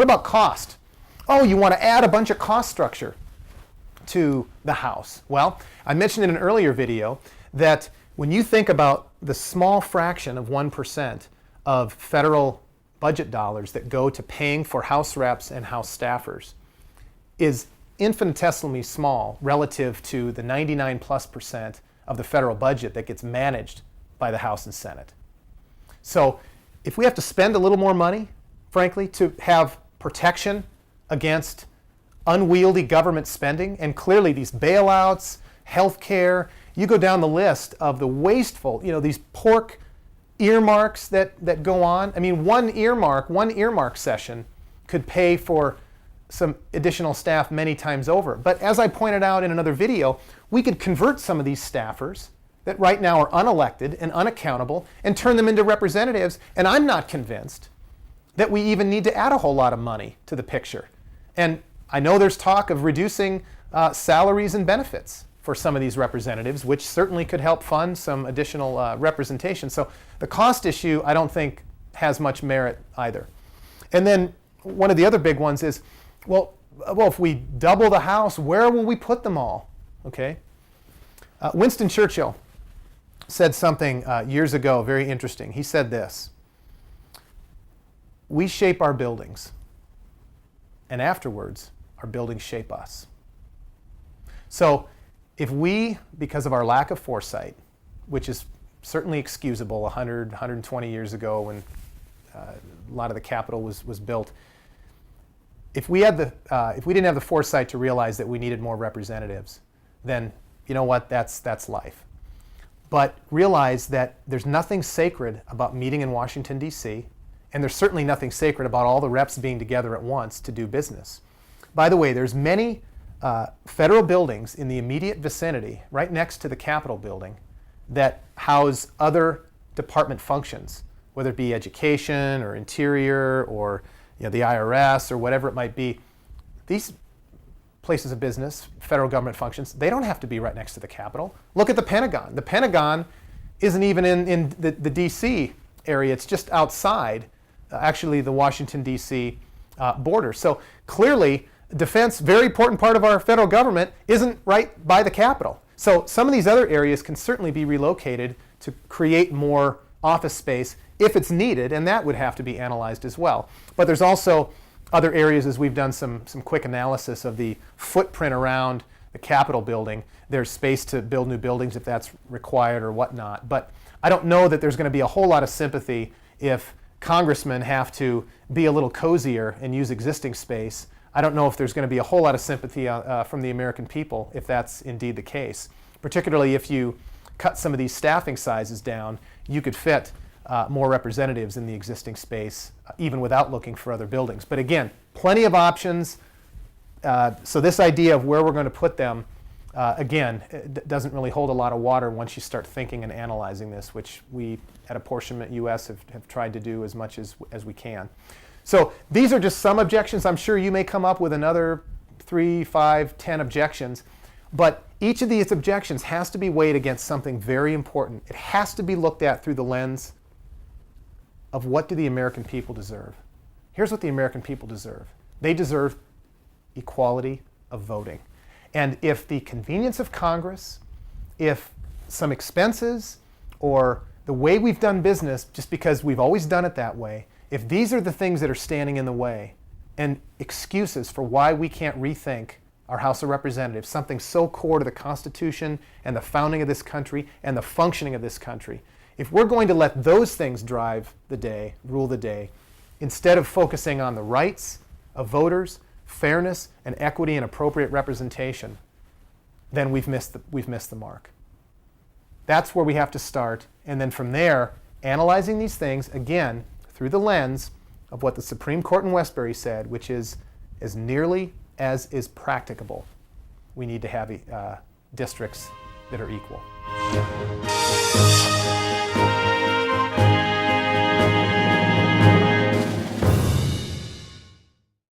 What about cost? Oh, you want to add a bunch of cost structure to the House. Well, I mentioned in an earlier video that when you think about the small fraction of 1% of federal budget dollars that go to paying for House reps and House staffers is infinitesimally small relative to the 99+% of the federal budget that gets managed by the House and Senate. So if we have to spend a little more money, frankly, to have protection against unwieldy government spending, and clearly these bailouts, health care, you go down the list of the wasteful, these pork earmarks that go on. I mean, one earmark session could pay for some additional staff many times over. But as I pointed out in another video, we could convert some of these staffers that right now are unelected and unaccountable and turn them into representatives. And I'm not convinced that we even need to add a whole lot of money to the picture. And I know there's talk of reducing salaries and benefits for some of these representatives, which certainly could help fund some additional representation. So the cost issue, I don't think, has much merit either. And then one of the other big ones is, well, if we double the House, where will we put them all? Okay. Winston Churchill said something years ago very interesting. He said this: we shape our buildings, and afterwards, our buildings shape us. So if we, because of our lack of foresight, which is certainly excusable 100, 120 years ago when a lot of the Capitol was built, if we didn't have the foresight to realize that we needed more representatives, then you know what, that's life. But realize that there's nothing sacred about meeting in Washington, D.C., and there's certainly nothing sacred about all the reps being together at once to do business. By the way, there's many federal buildings in the immediate vicinity, right next to the Capitol building, that house other department functions, whether it be education or interior or the IRS or whatever it might be. These places of business, federal government functions, they don't have to be right next to the Capitol. Look at the Pentagon. The Pentagon isn't even in the D.C. area. It's just outside, actually, the Washington, D.C. border. So clearly, defense, very important part of our federal government, isn't right by the Capitol. So some of these other areas can certainly be relocated to create more office space if it's needed, and that would have to be analyzed as well. But there's also other areas, as we've done some quick analysis of the footprint around the Capitol building. There's space to build new buildings if that's required or whatnot. But I don't know that there's going to be a whole lot of sympathy if congressmen have to be a little cozier and use existing space. I don't know if there's going to be a whole lot of sympathy from the American people if that's indeed the case. Particularly if you cut some of these staffing sizes down, you could fit more representatives in the existing space, even without looking for other buildings. But again, plenty of options. So this idea of where we're going to put them, again, it doesn't really hold a lot of water once you start thinking and analyzing this, which we at Apportionment US have tried to do as much as we can. So these are just some objections. I'm sure you may come up with another 3, 5, 10 objections. But each of these objections has to be weighed against something very important. It has to be looked at through the lens of what do the American people deserve. Here's what the American people deserve. They deserve equality of voting. And if the convenience of Congress, if some expenses, or the way we've done business, just because we've always done it that way, if these are the things that are standing in the way and excuses for why we can't rethink our House of Representatives, something so core to the Constitution and the founding of this country and the functioning of this country, if we're going to let those things drive the day, rule the day, instead of focusing on the rights of voters, fairness and equity and appropriate representation, then we've missed the mark. That's where we have to start. And then from there, analyzing these things, again, through the lens of what the Supreme Court in Westbury said, which is as nearly as is practicable, we need to have districts that are equal.